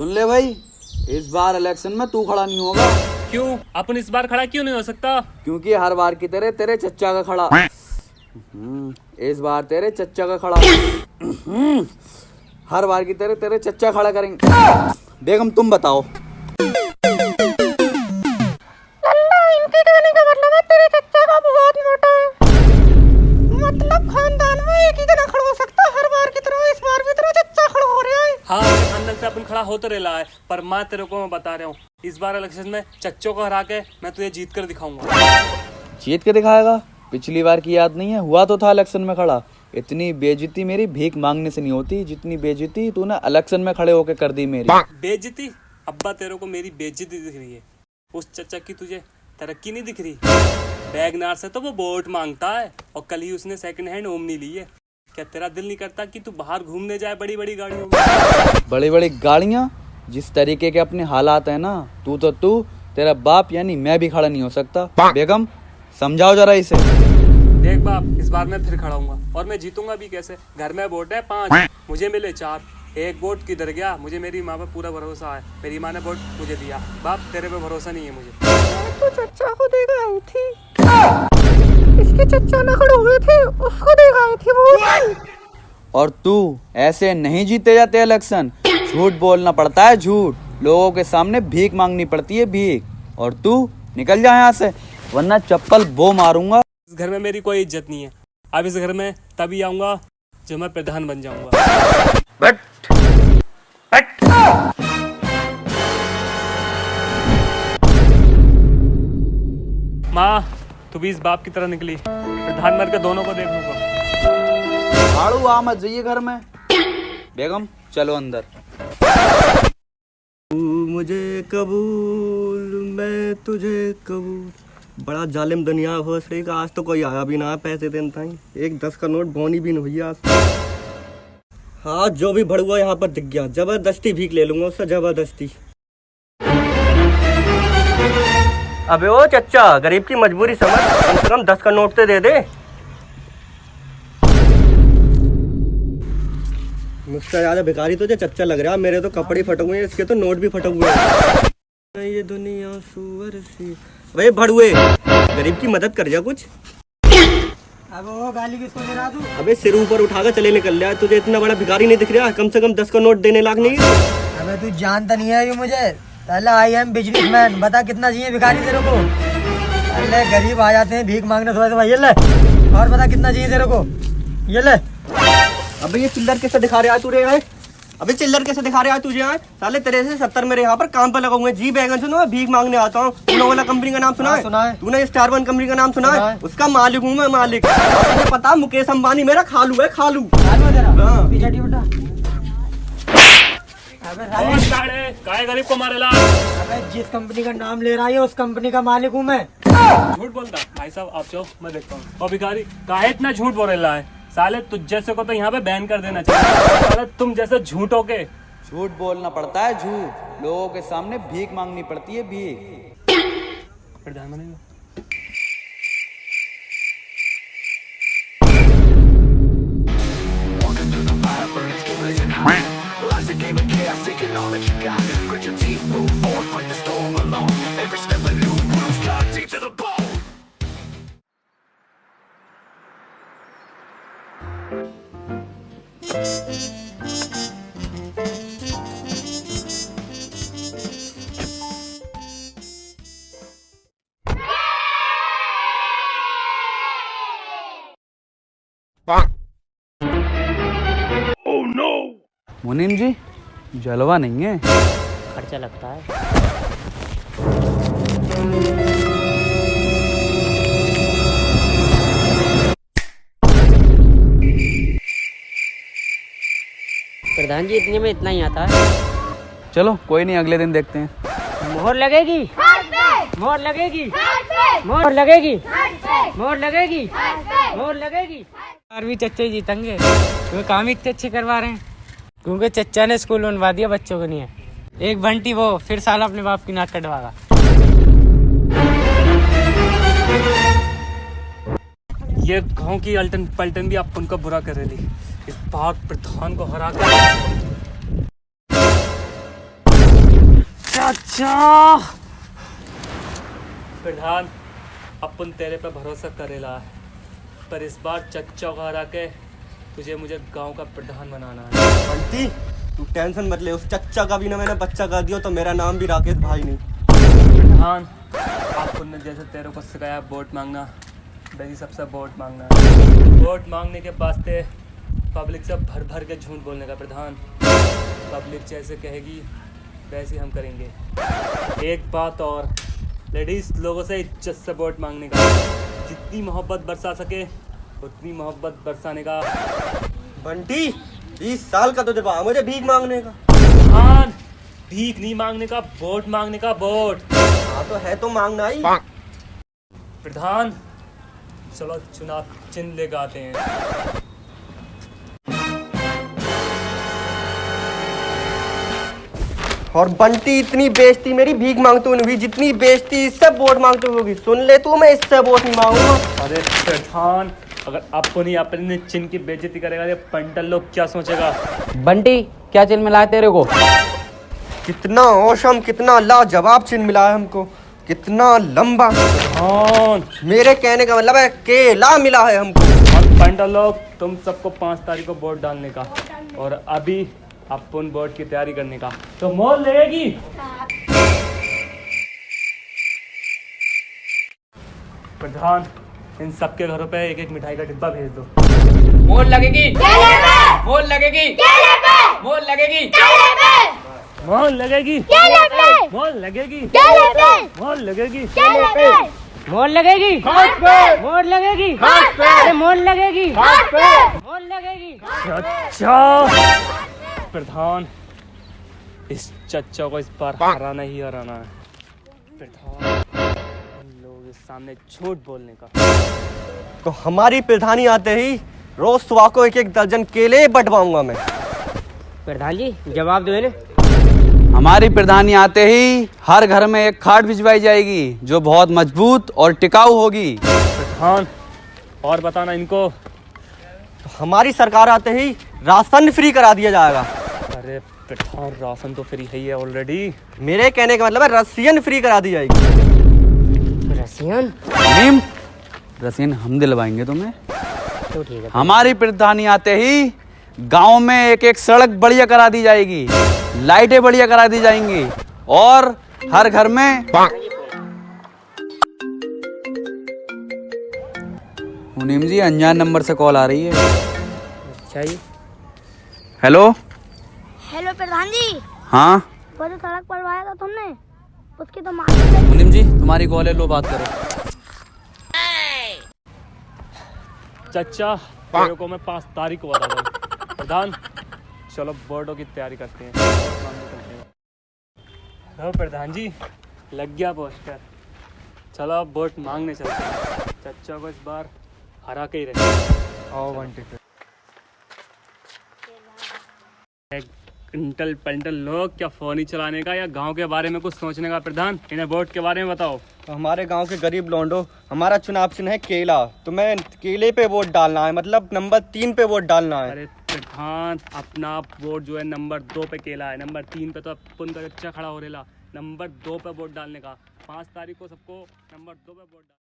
सुन ले भाई, इस बार इलेक्शन में तू खड़ा नहीं होगा। क्यों? अपन इस बार खड़ा क्यों नहीं हो सकता? क्योंकि हर बार की तरह तेरे चच्चा का खड़ा। इस बार तेरे चच्चा का खड़ा। हर बार की तरह तेरे चच्चा खड़ा करेंगे। बेगम तुम बताओ। इनके कहने का मतलब है तेरे चच्चा का बहुत मोटा है। मतलब खानदान में एक ही जना खड़ा हो सकता है। हर बार की तरह इस बार भी तेरा चच्चा खड़ा हो रहा है। हाँ, खानदान से अपन खड़ा होते रहा है, पर मैं तेरे को मैं बता रहा हूँ, इस बार इलेक्शन में चच्चों को हरा के मैं तुझे जीत कर दिखाऊंगा। जीत के दिखाएगा? पिछली बार की याद नहीं है? हुआ तो था इलेक्शन में खड़ा। इतनी बेइज्जती मेरी भीख मांगने से नहीं होती जितनी बेइज्जती तूने इलेक्शन में खड़े होके कर दी मेरी। बेइज्जती? अब्बा तेरे को मेरी बेइज्जती दिख रही है, उस चच्चा की तुझे तरक्की नहीं दिख रही। बैगनार से तो वो वोट मांगता है और कल ही उसने सेकंड हैंड ओमनी ली है। क्या तेरा दिल नहीं करता कि तू बाहर घूमने जाए बड़ी बड़ी गाड़ियों में? बड़ी बड़ी गाड़ियां? जिस तरीके के अपने हालात है ना, तू तेरा बाप यानी मैं भी खड़ा नहीं हो सकता। बेगम समझाओ जरा इसे। देख बाप, इस बार मैं फिर खड़ा हूँ और मैं जीतूंगा भी कैसे? घर में वोट है 5, मुझे मिले 4। एक वोट किधर गया? मुझे मेरी माँ पे पूरा भरोसा है। मेरी माँ ने वोट मुझे दिया। बाप तेरे पे भरोसा नहीं है मुझे। तो चच्चा को देखा आई थी, इसके चच्चा न खड़े हुए थे, उसको देखा आई थी वो। और तू ऐसे नहीं जीते जाते इलेक्शन। झूठ बोलना पड़ता है, झूठ। लोगों के सामने भीख मांगनी पड़ती है, भीख। और तू निकल जा यहाँ से, वरना चप्पल वो मारूंगा। इस घर में मेरी कोई इज्जत नहीं है। अब इस घर में तभी आऊंगा जब मैं प्रधान बन जाऊंगा। बट माँ, तू भी इस बाप की तरह निकली, प्रधान मर के दोनों को देख लूंगा। झाड़ू आ मत जाइए घर में। बेगम चलो अंदर। तू मुझे कबूल, मैं तुझे कबूल। बड़ा जालिम दुनिया हो सही का। आज तो कोई आया भी ना पैसे देने था। एक 10 का नोट बोनी भी नहीं हुई आज। हाँ, जो भी भड़ुआ यहाँ पर दिख गया, जबरदस्ती भीख ले लूंगा उससे, जबरदस्ती। अबे ओ चच्चा, गरीब की मजबूरी समझ, कम से कम 10 का नोट तो दे दे। मुझसे ज्यादा भिखारी तुझे चच्चा लग रहा है। मेरे तो कपड़े फटे हुए हैं, इसके तो नोट भी फटे हुए हैं। ये दुनिया सुअर सी। भाई भड़ुए, गरीब की मदद कर जा कुछ। अब वो गाली किसको दे रहा तू? अबे सिर ऊपर उठाकर चले निकल रहा है। तुझे इतना बड़ा भिखारी नहीं दिख रहा? कम से कम 10 का नोट देने लायक नहीं है। अबे तू जानता नहीं है ये मुझे। पहले आई एम बिजनेसमैन। बता कितना चाहिए भिखारी तेरे को? पहले गरीब आ जाते हैं भीख मांगने, थोड़ा सा ये ले। और बता कितना चाहिए तेरे को? ये ले। अबे ये चिल्लर कैसे दिखा रहा है तुझे? अबे चिल्लर कैसे दिखा रहा है तुझे? साले तेरे से 70 मेरे यहाँ पर काम पर लगा हुए हैं। जी बैगन सुनो, भीख मांगने आता हूँ। तूने ओला कंपनी का नाम सुना है? सुना है। तूने स्टार वन कंपनी का नाम सुना है? उसका मालिक हूँ मैं, मालिक। तुझे पता मुकेश अंबानी मेरा खालू है, खालू। हाँ। पीछे हटी बेटा। अबे साले, काहे गरीब को मारेला? अबे जिस कंपनी का नाम ले रहा है उस कंपनी का मालिक हूँ मैं। झूठ बोलता भाई साहब, आप जाओ, मैं देखता हूँ। और भिखारी काहे इतना झूठ बोल रहा है? साले तुझ जैसे को तो यहाँ पे बैन कर देना चाहिए। साले तुम जैसे झूठों के। झूठ बोलना पड़ता है, झूठ। लोगों के सामने भीख मांगनी पड़ती है, भीख। प्रधान बनेगा। मुनीम जी, जलवा नहीं है? खर्चा लगता है। प्रधान जी, इतने में इतना ही आता है। चलो कोई नहीं, अगले दिन देखते हैं। मोहर लगेगी, मोहर लगेगी, मोहर लगेगी, मोहर लगेगी, मोहर लगेगी। यार भी चच्चे जीतेंगे क्योंकि काम ही इतने अच्छे करवा रहे हैं। क्योंकि चच्चा ने स्कूल बनवा दिया, बच्चों को नहीं है। एक बंटी वो फिर साला अपने बाप की नाक कटवागा। ये गांव की अल्टन पलटन भी अपन को बुरा करेली। इस बार प्रधान को हरा कर चाचा प्रधान अपन तेरे पे भरोसा करेला है, पर इस बार चच्चा को हरा के तुझे मुझे गांव का प्रधान बनाना है। बंटी तू टेंशन मत ले, उस चच्चा का भी ना मैंने बच्चा कर दिया तो मेरा नाम भी राकेश भाई नहीं। प्रधान अपन ने जैसे तेरे को सिखाया वोट मांगना, वैसे सबसे वोट मांगना है। वोट मांगने के वास्ते पब्लिक से भर भर के झूठ बोलने का प्रधान। पब्लिक जैसे कहेगी वैसे हम करेंगे। एक बात और, लेडीज लोगों से इज्जत से वोट मांगने का, जितनी मोहब्बत बरसा सके उतनी मोहब्बत बरसाने का। बंटी 20 साल का तुझे बा मुझे भीख मांगने का। प्रधान भीख नहीं मांगने का, वोट मांगने का, वोट। हाँ तो है तो मांगना ही। प्रधान चलो चुनाव चिन्ह ले गाते हैं। और बंटी इतनी बेइज्जती मेरी भीख मांगते हुए हुई जितनी बेइज्जती इससे वोट मांगते हुए होगी, सुन ले तू, मैं इससे वोट नहीं मांगूंगा। अरे प्रधान अगर आपको नहीं अपने चिन्ह की बेइज्जती करेगा तो पंटल लोग क्या सोचेगा। बंटी क्या चिन्ह मिला है तेरे को? कितना औसम, कितना लाजवाब चिन्ह मिला है हमको, कितना लंबा। प्रधान मेरे कहने का मतलब है केला मिला है हमको। और पंटल लोग तुम सबको 5 तारीख को वोट डालने का, और अभी अपन वोट की तैयारी करने का। तो मोल लगेगी। प्रधान इन सबके घरों पे एक एक मिठाई का डिब्बा भेज दो। मोल लगेगी, मोल लगेगी, मोल लगेगी, मोल लगेगी, मोल लगेगी, मोल लगेगी। मोल लगेगी, मोल लगेगी, अरे मोल लगेगी, मोल लगेगी। चच्चा प्रधान इस चच्चा को इस बार हराना ही हराना है। प्रधान हम लोगों के सामने झूठ बोलने का। तो हमारी प्रधानी आते ही रोज सुबह को एक एक दर्जन केले बंटवाऊंगा मैं। प्रधान जी जवाब दो इन्हें। हमारी प्रधानी आते ही हर घर में एक खाट भिजवाई जाएगी जो बहुत मजबूत और टिकाऊ होगी। प्रधान और बताना इनको। तो हमारी सरकार आते ही राशन फ्री करा दिया जाएगा। अरे प्रधान राशन तो फ्री है ऑलरेडी। मेरे कहने का मतलब है रसियन फ्री करा दी जाएगी। रसियन? नीम रसीन हम दिलवाएंगे तुम्हें। तो ठीक है। हमारी प्रधानी आते ही गांव में एक एक सड़क बढ़िया करा दी जाएगी, लाइटें बढ़िया करा दी जाएंगी, और हर घर में मुनीम जी अनजान नंबर से कॉल आ रही है। अच्छा जी। हेलो हेलो प्रधान जी, हाँ वो जो सड़क बनवाया था तुमने, उसकी तो मालिक मुनीम जी तुम्हारी कॉल है, लो बात करो। चच्चा तेरे को मैं 5 तारीख को बता दूँ। प्रधान चलो वोटों की तैयारी करते हैं। हाँ प्रधान जी लग गया पोस्टर, चलो अब वोट मांगने चलते हैं। चच्चा को इस बार हरा के ही रहे। आओ घंटे पे कंटल पंटल लोग क्या फोन ही चलाने का या गांव के बारे में कुछ सोचने का। प्रधान इन्हें वोट के बारे में बताओ। तो हमारे गांव के गरीब लौंडो, हमारा चुनाव चिन्ह है केला, तो मैं केले पे वोट डालना है, मतलब नंबर 3 पे वोट डालना है। अरे प्रधान अपना वोट जो है नंबर 2 पे केला है, नंबर 3 पे तो अपन का बच्चा खड़ा हो रहेला। नंबर 2 पे वोट डालने का। 5 तारीख को सबको नंबर 2 पे वोट डालना।